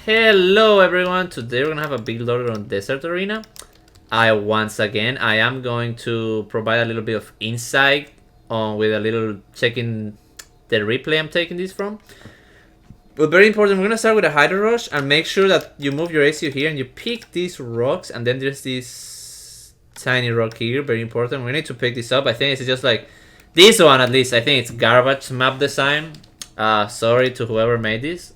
Hello everyone, today we're gonna have a build order on Desert Arena. Once again, I am going to provide a little bit of insight on with a little checking the replay I'm taking this from. But very important, we're gonna start with a Hydro Rush and make sure that you move your ACU here and you pick these rocks, and then there's this tiny rock here, very important. We need to pick this up. I think it's just like this one at least. I think it's garbage map design. Sorry to whoever made this,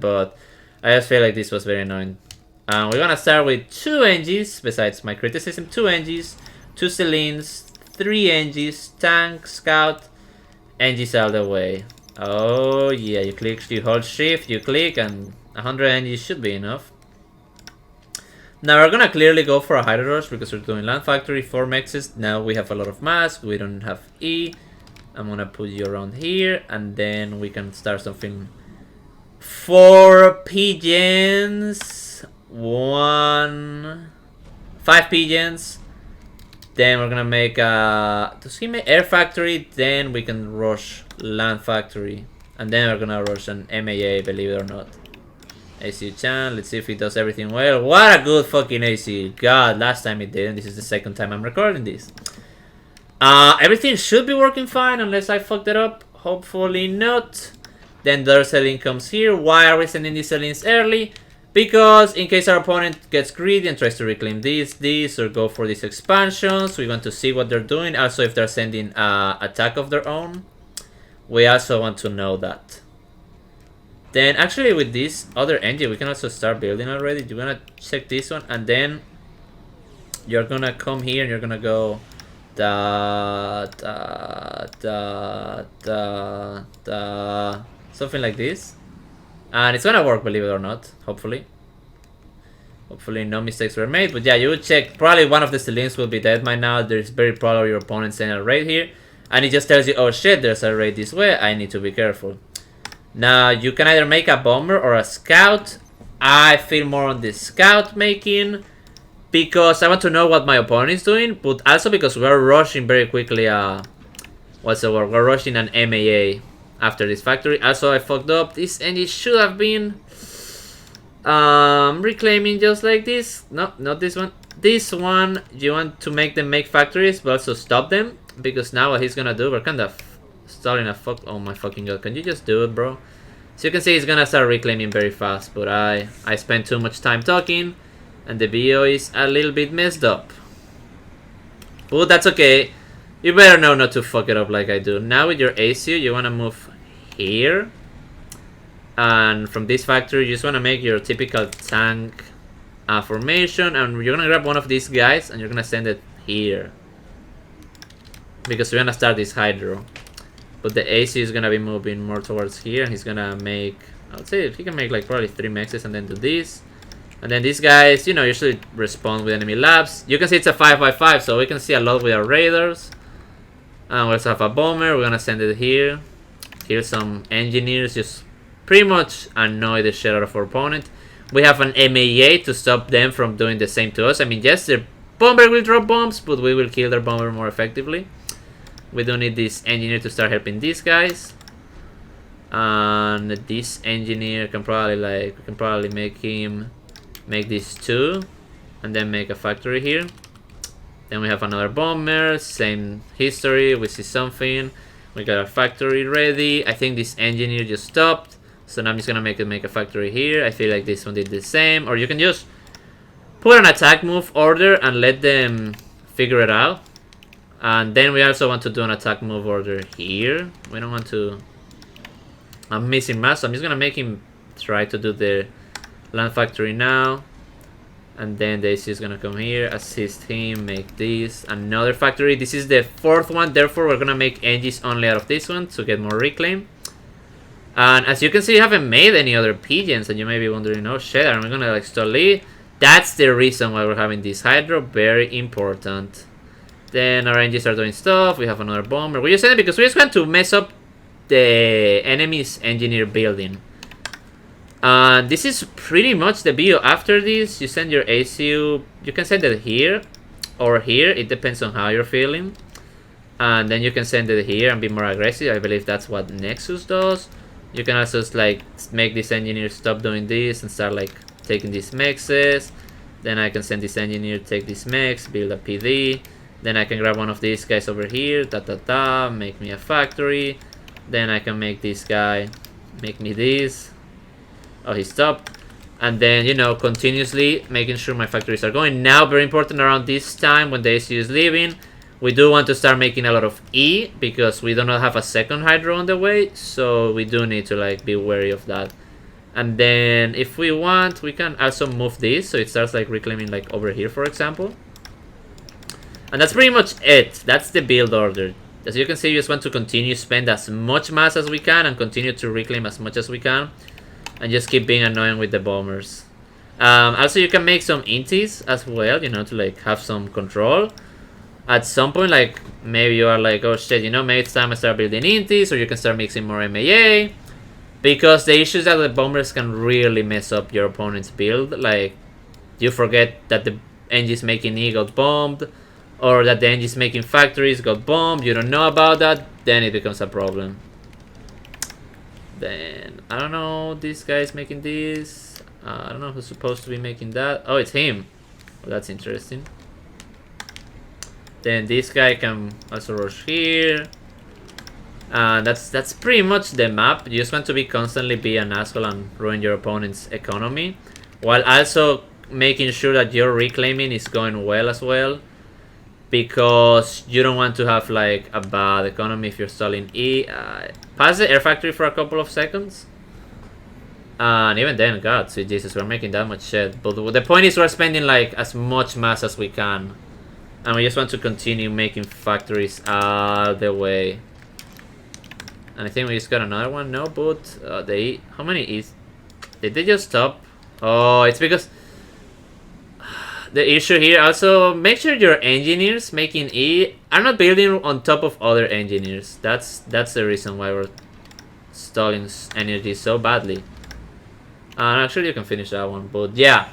but I just feel like this was very annoying. We're gonna start with 2 NGs, besides my criticism. 2 NGs, 2 Celines, 3 NGs, tank, scout, NGs all the way. Oh yeah, you hold shift, you click, and 100 NGs should be enough. Now we're gonna clearly go for a Hydro Rush because we're doing Land Factory, 4 mexes. Now we have a lot of mass, we don't have E. I'm gonna put you around here, and then we can start something. 4 pigeons, 5 pigeons. Then we're gonna make a air factory. Then we can rush land factory, and then we're gonna rush an MAA. Believe it or not, ACU Chan. Let's see if he does everything well. What a good fucking ACU! God, last time it didn't. This is the second time I'm recording this. Everything should be working fine unless I fucked it up. Hopefully not. Then the Celine comes here. Why are we sending these Celines early? Because in case our opponent gets greedy and tries to reclaim these, or go for these expansions, we want to see what they're doing. Also, if they're sending attack of their own, we also want to know that. Then actually with this other engine, we can also start building already. You're gonna check this one, and then you're gonna come here and you're gonna go something like this, and it's gonna work, believe it or not. Hopefully no mistakes were made. But yeah, you would check. Probably one of the Celines will be dead by now. There's very probably your opponent sending a raid here, and it just tells you, oh shit, there's a raid this way, I need to be careful. Now you can either make a bomber or a scout. I feel more on the scout making, because I want to know what my opponent is doing, but also because we're rushing very quickly. What's the word? We're rushing an MAA after this factory. Also, I fucked up. This engine should have been reclaiming just like this. No, not this one. This one, you want to make them make factories, but also stop them, because now what he's gonna do, we're kind of starting a fuck. Oh my fucking god! Can you just do it, bro? So you can see he's gonna start reclaiming very fast, but I spent too much time talking, and the video is a little bit messed up. But that's okay. You better know not to fuck it up like I do. Now with your ACU, you want to move here. And from this factory, you just want to make your typical tank formation. And you're going to grab one of these guys and you're going to send it here, because we're going to start this Hydro. But the ACU is going to be moving more towards here. And he's going to make, I would say he can make like probably 3 mexes and then do this. And then these guys, you know, usually respond with enemy labs. You can see it's a 5x5, so we can see a lot with our raiders. And we also have a bomber. We're gonna send it here. Here's some engineers, just pretty much annoy the shit out of our opponent. We have an MAA to stop them from doing the same to us. I mean, yes, their bomber will drop bombs, but we will kill their bomber more effectively. We don't need this engineer to start helping these guys. And this engineer can probably make him make these 2, and then make a factory here. Then we have another bomber, same history. We see something. We got our factory ready. I think this engineer just stopped, so now I'm just gonna make a factory here. I feel like this one did the same. Or you can just put an attack move order and let them figure it out. And then we also want to do an attack move order here. We don't want to. I'm missing mass, so I'm just gonna make him try to do the land factory now. And then the AC is gonna come here, assist him, make this, another factory. This is the 4th one, therefore we're gonna make NGs only out of this one to get more reclaim. And as you can see, I haven't made any other pigeons, and you may be wondering, oh shit, are we gonna like stall lead? That's the reason why we're having this Hydro, very important. Then our NGs are doing stuff. We have another bomber. We just send it because we just want to mess up the enemy's engineer building. This is pretty much the video. After this, you send your ACU. You can send it here or here. It depends on how you're feeling. And then you can send it here and be more aggressive. I believe that's what Nexus does. You can also like make this engineer stop doing this and start like taking these mexes. Then I can send this engineer take this mex, build a PD. Then I can grab one of these guys over here, make me a factory. Then I can make this guy make me this. Oh, he stopped. And then, you know, continuously making sure my factories are going. Now, very important around this time when the ACU is leaving, we do want to start making a lot of E because we do not have a second hydro on the way. So we do need to like be wary of that. And then if we want, we can also move this so it starts like reclaiming like over here, for example. And that's pretty much it. That's the build order. As you can see, we just want to continue spend as much mass as we can and continue to reclaim as much as we can. And just keep being annoying with the bombers. Also, you can make some inties as well, you know, to like have some control. At some point, like, maybe you are like, oh shit, you know, maybe it's time I start building inties, or you can start mixing more MAA. Because the issue is that the bombers can really mess up your opponent's build. Like, you forget that the engines making E got bombed, or that the engines making factories got bombed, you don't know about that, then it becomes a problem. Then, I don't know, this guy is making this. I don't know who's supposed to be making that. Oh, it's him. Well, that's interesting. Then this guy can also rush here. That's pretty much the map. You just want to be constantly be an asshole and ruin your opponent's economy, while also making sure that your reclaiming is going well as well. Because you don't want to have like a bad economy if you're stalling E. Pass the air factory for a couple of seconds. And even then, god, sweet Jesus, we're making that much shit. But the point is we're spending like as much mass as we can. And we just want to continue making factories all the way. And I think we just got another one. No, but how many E's? Did they just stop? Oh, it's because the issue here, also make sure your engineers making E are not building on top of other engineers. That's the reason why we're stalling energy so badly. Actually you can finish that one, but yeah.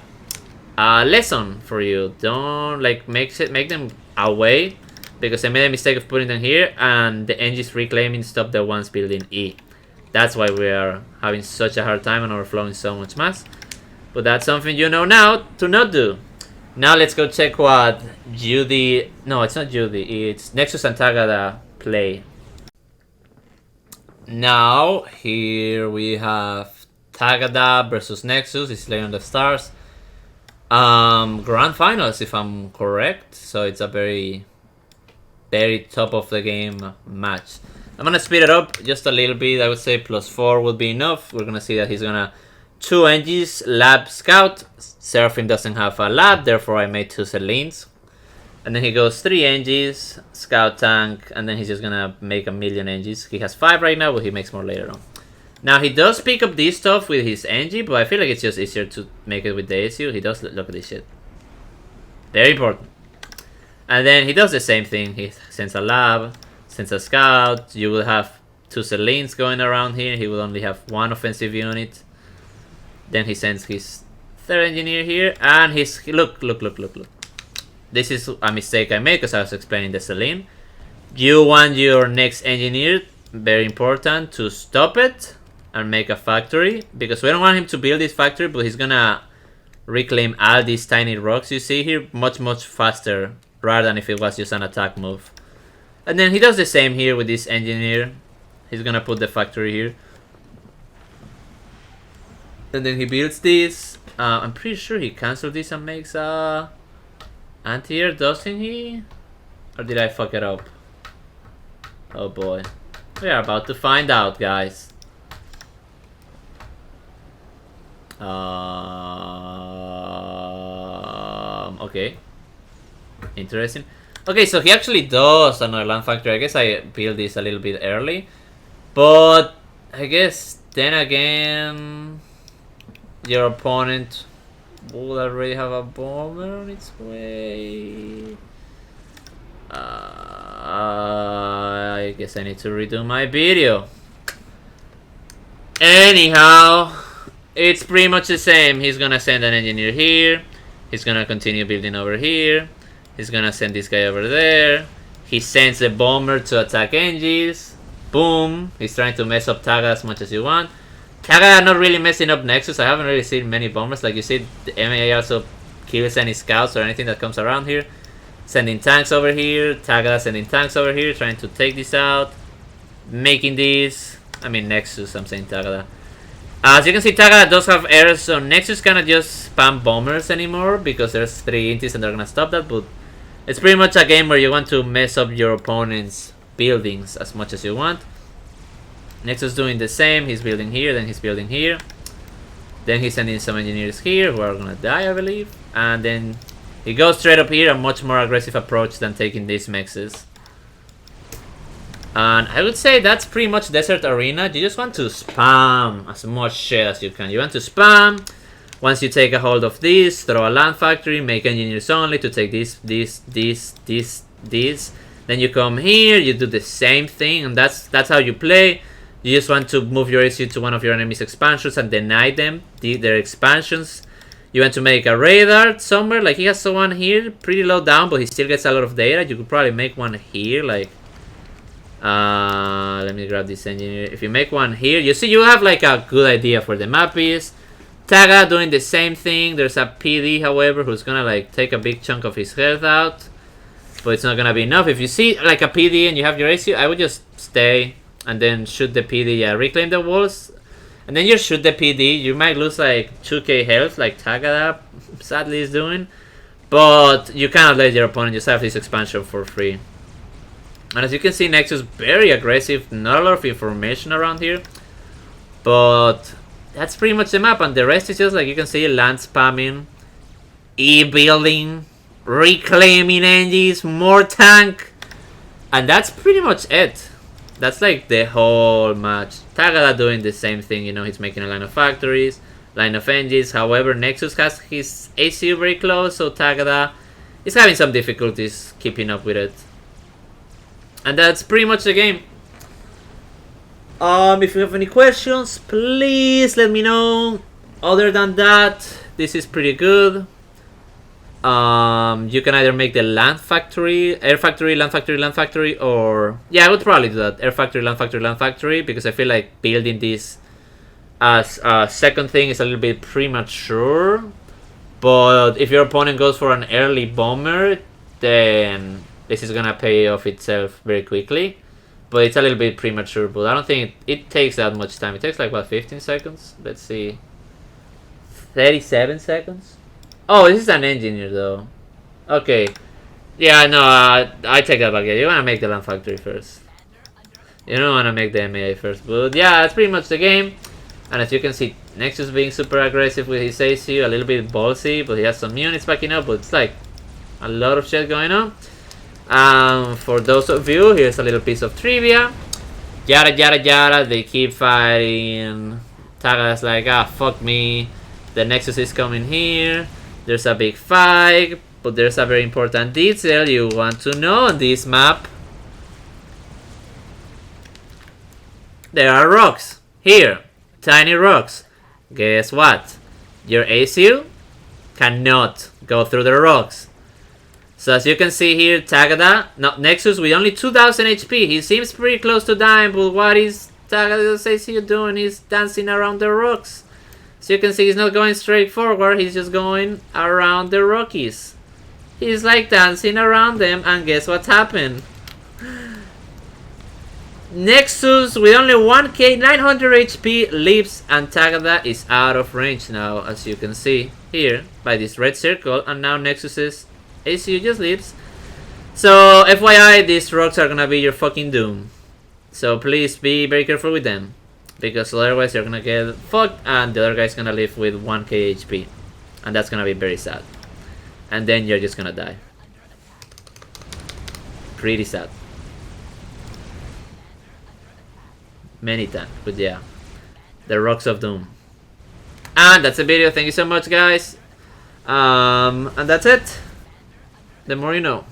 Lesson for you. Don't like make them away, because I made a mistake of putting them here and the engines reclaiming stop the ones building E. That's why we are having such a hard time and overflowing so much mass. But that's something you know now to not do. Now let's go check what Judy... No, it's not Judy. It's Nexus and Tagada play. Now, here we have Tagada versus Nexus. It's Lay on the Stars. Grand Finals, if I'm correct. So it's a very, very top of the game match. I'm going to speed it up just a little bit. I would say +4 would be enough. We're going to see that he's going to... 2 engines, lab, scout. Seraphim doesn't have a lab, therefore I made 2 Selines. And then he goes 3 engines, scout tank, and then he's just gonna make a million engines. He has 5 right now, but he makes more later on. Now he does pick up this stuff with his engine, but I feel like it's just easier to make it with the ASU. He does, look at this shit. Very important. And then he does the same thing. He sends a lab, sends a scout. You will have 2 Selines going around here. He will only have 1 offensive unit. Then he sends his 3rd engineer here, and his... Look. This is a mistake I made because I was explaining the Celine. You want your next engineer, very important, to stop it and make a factory. Because we don't want him to build this factory, but he's gonna reclaim all these tiny rocks you see here much faster, rather than if it was just an attack move. And then he does the same here with this engineer. He's gonna put the factory here. And then he builds this. I'm pretty sure he cancelled this and makes a anti-air, doesn't he? Or did I fuck it up? Oh boy. We are about to find out, guys. Okay. Interesting. Okay, so he actually does another land factory. I guess I built this a little bit early. But I guess then again... Your opponent will already have a bomber on its way. I guess I need to redo my video. Anyhow, it's pretty much the same. He's gonna send an engineer here. He's gonna continue building over here. He's gonna send this guy over there. He sends a bomber to attack engines. boom. He's trying to mess up Taga as much as you want. Taga not really messing up Nexus. I haven't really seen many bombers. Like you see, the MAA also kills any scouts or anything that comes around here. Sending tanks over here. Tagada sending tanks over here, trying to take this out. Making this. I mean Nexus, I'm saying Tagada. As you can see, Tagada does have errors, so Nexus cannot just spam bombers anymore because there's 3 intis and they're gonna stop that, but it's pretty much a game where you want to mess up your opponent's buildings as much as you want. Nexus doing the same. He's building here, then he's building here. Then he's sending some engineers here who are gonna die, I believe. And then he goes straight up here, a much more aggressive approach than taking these mexes. And I would say that's pretty much Desert Arena. You just want to spam as much shit as you can. You want to spam. Once you take a hold of this, throw a land factory, make engineers only to take this. Then you come here, you do the same thing, and that's how you play. You just want to move your ACU to one of your enemy's expansions and deny them their expansions. You want to make a radar somewhere, like he has one here, pretty low down, but he still gets a lot of data. You could probably make one here, like let me grab this engineer. If you make one here, you see you have like a good idea for the map is. Taga doing the same thing. There's a PD, however, who's gonna like take a big chunk of his health out, but it's not gonna be enough. If you see like a PD and you have your ACU, I would just stay and then shoot the PD. Yeah, reclaim the walls, and then you shoot the PD. You might lose like 2k health, like Tagada sadly is doing, but you cannot let your opponent just have this expansion for free. And as you can see, Nexus very aggressive. Not a lot of information around here, but that's pretty much the map, and the rest is just like you can see land spamming, E-building, reclaiming engines, more tank, and that's pretty much it. That's like the whole match. Tagada doing the same thing, you know, he's making a line of factories, line of engines. However, Nexus has his ACU very close, so Tagada is having some difficulties keeping up with it. And that's pretty much the game. If you have any questions, please let me know. Other than that, this is pretty good. You can either make the land factory, air factory, land factory, land factory, or yeah, I would probably do that. Air factory, land factory, land factory, because I feel like building this as a second thing is a little bit premature. But if your opponent goes for an early bomber, then this is gonna pay off itself very quickly. But it's a little bit premature, but I don't think it takes that much time. It takes like, what, 15 seconds? Let's see. 37 seconds? Oh, this is an engineer, though. Okay. Yeah, no, I take that back. Yeah, you want to make the land factory first. You don't want to make the MAA first. But yeah, that's pretty much the game. And as you can see, Nexus being super aggressive with his ACU, a little bit ballsy, but he has some units backing up, but it's like a lot of shit going on. For those of you, here's a little piece of trivia. Yada yada yada, they keep fighting. Tagada's like, ah, fuck me. The Nexus is coming here. There's a big fight, but there's a very important detail you want to know on this map. There are rocks. Here, tiny rocks. Guess what? Your ACU cannot go through the rocks. So as you can see here, Tagada, Nexus with only 2000 HP. He seems pretty close to dying, but what is Tagada's ACU doing? He's dancing around the rocks. So you can see he's not going straight forward, he's just going around the Rockies. He's like dancing around them, and guess what happened? Nexus with only 1k 900 HP leaves, and Tagada is out of range now, as you can see here by this red circle, and now Nexus's ACU just leaves. So FYI, these rocks are gonna be your fucking doom. So please be very careful with them, because otherwise you're gonna get fucked and the other guy's gonna live with 1k HP, and that's gonna be very sad, and then you're just gonna die. Pretty sad. Many times, but yeah, the rocks of doom. And that's the video. Thank you so much, guys. And that's it. The more you know.